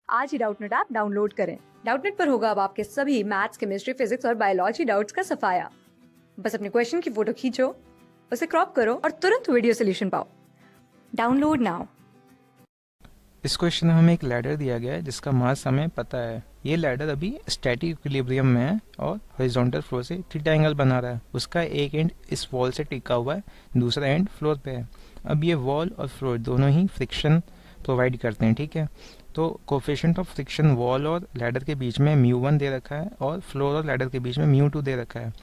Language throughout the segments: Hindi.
आज ही डाउटनेट ऐप डाउनलोड करें। डाउटनेट पर होगा अब आपके सभी मैथ्स, केमिस्ट्री, फिजिक्स और बायोलॉजी डाउट्स का सफाया। बस अपने क्वेश्चन की फोटो खींचो, उसे क्रॉप करो और तुरंत वीडियो सोल्यूशन पाओ। Download now. इस क्वेश्चन में हमें एक लैडर दिया गया है जिसका मास हमें पता है। ये लैडर अभी स्टैटिक इक्विलिब्रियम में है और हॉरिजॉन्टल फ्लोर से थीटा एंगल बना रहा है। उसका एक एंड इस वॉल से टिका हुआ है, दूसरा एंड फ्लोर पे है। अब ये वॉल और फ्लोर दोनों ही फ्रिक्शन प्रोवाइड करते हैं, ठीक है। तो कोफिशिएंट ऑफ फ्रिक्शन वॉल और लैडर के बीच में μ1 दे रखा है और फ्लोर और लैडर के बीच में μ2 दे रखा है।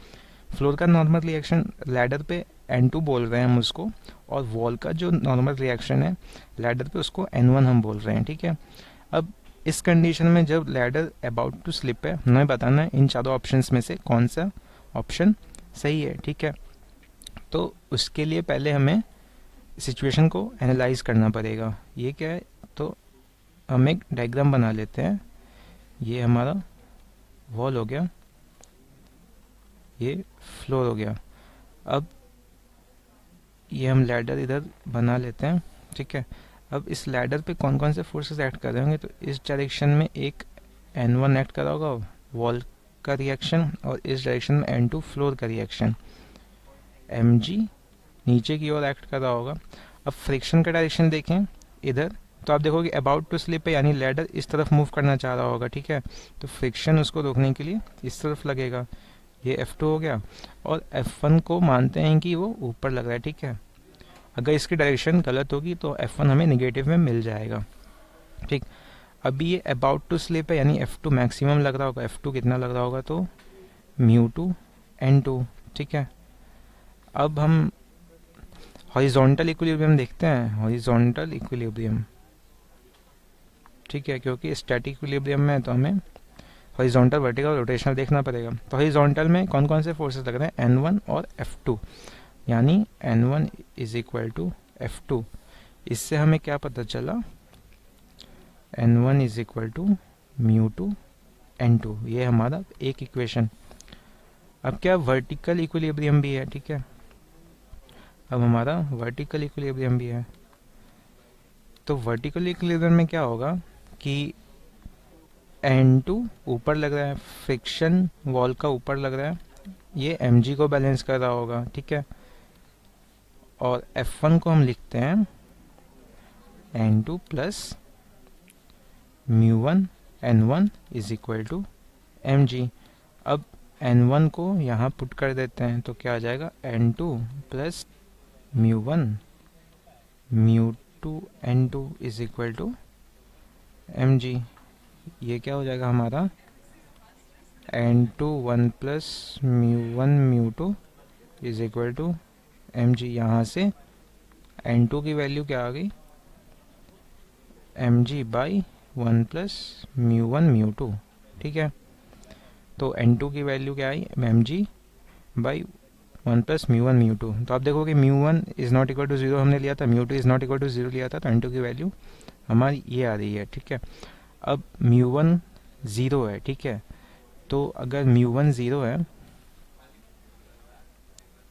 फ्लोर का नॉर्मल रिएक्शन लैडर पे N2 बोल रहे हैं हम उसको, और वॉल का जो नॉर्मल रिएक्शन है लैडर पे उसको N1 हम बोल रहे हैं, ठीक है। अब इस कंडीशन में जब लैडर अबाउट टू स्लिप है, हमें बताना है इन चारों ऑप्शंस में से कौन सा ऑप्शन सही है, ठीक है। तो उसके लिए पहले हमें सिचुएशन को एनालाइज करना पड़ेगा। ये क्या है, तो हम एक डायग्राम बना लेते हैं। ये हमारा वॉल हो गया, ये फ्लोर हो गया। अब ये हम लैडर इधर बना लेते हैं, ठीक है। अब इस लैडर पे कौन कौन से फोर्सेस एक्ट कर रहे होंगे, तो इस डायरेक्शन में एक N1 एक्ट कर रहा होगा वॉल का रिएक्शन, और इस डायरेक्शन में N2 फ्लोर का रिएक्शन। mg नीचे की ओर एक्ट कर रहा होगा। अब फ्रिक्शन का डायरेक्शन देखें इधर, तो आप देखोगे अबाउट टू स्लिप है, यानी लैडर इस तरफ मूव करना चाह रहा होगा, ठीक है। तो फ्रिक्शन उसको रोकने के लिए इस तरफ लगेगा। ये F2 हो गया, और F1 को मानते हैं कि वो ऊपर लग रहा है, ठीक है। अगर इसकी डायरेक्शन गलत होगी तो F1 हमें नेगेटिव में मिल जाएगा, ठीक। अभी ये अबाउट टू स्लिप है, यानी F2 मैक्सिमम लग रहा होगा। F2 कितना लग रहा होगा, तो μ2 N2, ठीक है। अब हम हॉरिजॉन्टल इक्विलिब्रियम देखते हैं, हॉरिजॉन्टल इक्विलिब्रियम, ठीक है, क्योंकि स्टैटिक इक्विलिब्रियम में तो हमें हॉरिजॉन्टल, वर्टिकल, रोटेशनल देखना पड़ेगा। तो हॉरिजॉन्टल में कौन कौन से फोर्सेस लग रहे हैं, N1 और F2, यानी N1 is equal to F2। इससे हमें क्या पता चला, N1 is equal to μ2 N2। ये हमारा एक इक्वेशन। अब क्या वर्टिकल इक्विलिब्रियम भी है, ठीक है। अब हमारा वर्टिकल इक्विलिब्रियम भी है। तो वर्टिकल इक्विलिब्रियम में क्या होगा कि N2 ऊपर लग रहा है, फ्रिक्शन वॉल का ऊपर लग रहा है, ये mg को बैलेंस कर रहा होगा, ठीक है। और F1 को हम लिखते हैं N2 plus μ1 N1 is equal to mg। अब N1 को यहाँ पुट कर देते हैं, तो क्या आ जाएगा, N2 plus μ1 μ2 N2 is equal to mg। ये क्या हो जाएगा हमारा, N2 1 plus μ1 μ2 is equal to mg। यहाँ से N2 की वैल्यू क्या आ गई, mg बाई 1 प्लस μ1 μ2, ठीक है। तो N2 की वैल्यू क्या आई, mg बाई 1 प्लस μ1 μ2। तो आप देखोगे μ1 इज नॉट इक्वल टू 0 हमने लिया था, μ2 इज नॉट इक्वल टू 0 लिया था, तो N2 की वैल्यू हमारी ये आ रही है, ठीक है। अब μ1 0 है, ठीक है। तो अगर μ1 0 है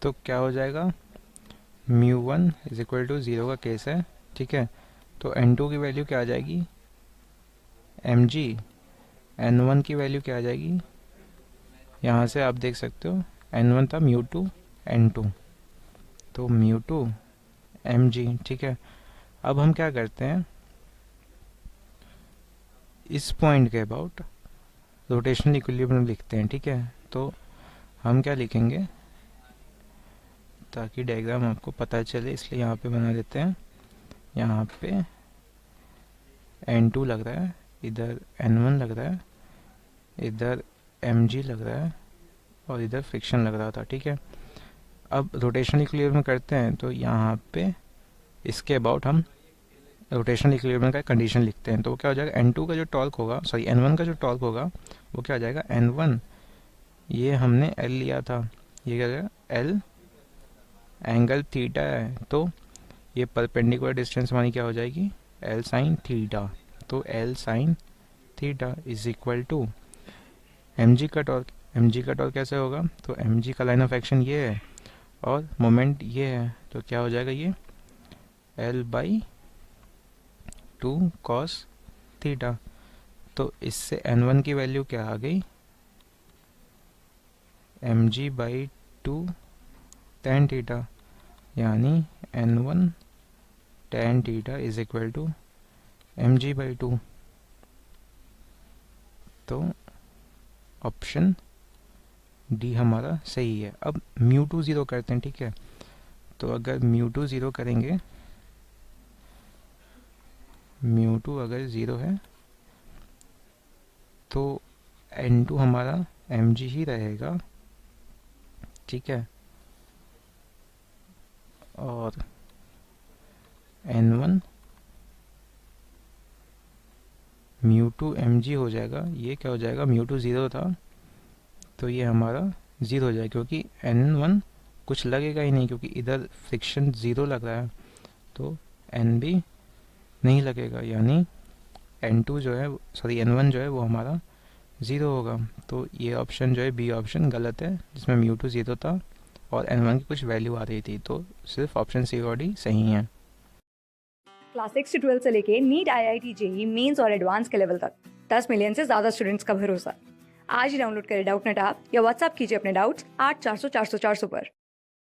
तो क्या हो जाएगा, μ1 इज इक्वल टू 0 का केस है, ठीक है। तो N2 की वैल्यू क्या आ जाएगी, mg। N1 की वैल्यू क्या आ जाएगी, यहाँ से आप देख सकते हो N1 था μ2 N2, तो μ2 mg, ठीक है। अब हम क्या करते हैं, इस पॉइंट के अबाउट रोटेशनल इक्विलिब्रियम लिखते हैं, ठीक है। तो हम क्या लिखेंगे, ताकि डायग्राम आपको पता चले इसलिए यहाँ पे बना देते हैं। यहाँ पे N2 लग रहा है, इधर N1 लग रहा है, इधर mg लग रहा है, और इधर फ्रिक्शन लग रहा था, ठीक है। अब रोटेशनल इक्विलिब्रियम करते हैं, तो यहाँ पे इसके अबाउट हम रोटेशनल इक्विलिब्रियम का कंडीशन लिखते हैं। तो वो क्या हो जाएगा, N2 का जो टॉर्क होगा, सॉरी N1 का जो टॉर्क होगा वो क्या हो जाएगा, N1, ये हमने L लिया था, ये क्या हो जाएगा L, एंगल थीटा है, तो ये परपेंडिकुलर डिस्टेंस हमारी क्या हो जाएगी, L साइन थीटा। तो L sine theta is equal to mg का टॉर्क। mg का टॉर्क कैसे होगा, तो mg का लाइन ऑफ एक्शन ये है और मोमेंट ये है, तो क्या हो जाएगा, ये L बाई 2 cos थीटा। तो इससे n1 की वैल्यू क्या आ गई, mg/2 tan थीटा, यानी n1 tan theta is equal to mg/2। तो ऑप्शन डी हमारा सही है। अब μ2 ज़ीरो करते हैं, ठीक है। तो अगर μ2 ज़ीरो करेंगे, μ2 अगर ज़ीरो है तो n2 हमारा mg ही रहेगा, ठीक है। और n1 μ2 mg हो जाएगा। ये क्या हो जाएगा, μ2 ज़ीरो था तो ये हमारा ज़ीरो हो जाएगा, क्योंकि n1 कुछ लगेगा ही नहीं, क्योंकि इधर फ्रिक्शन ज़ीरो लग रहा है, तो n भी नहीं लगेगा, यानी n2 जो है, सॉरी n1 जो है वो हमारा ज़ीरो होगा। तो ये ऑप्शन जो है, बी ऑप्शन गलत है, जिसमें μ2 ज़ीरो था और n1 की कुछ वैल्यू आ रही थी। तो सिर्फ ऑप्शन सी और डी सही है। क्लास 6 से 12 से लेके नीट, IIT, जेई मेंस और एडवांस के लेवल तक 10 मिलियन से ज्यादा स्टूडेंट्स का भरोसा। आज ही डाउनलोड करें डाउटनेट ऐप या व्हाट्सएप कीजिए अपने डाउट्स 8400 400 400 पर।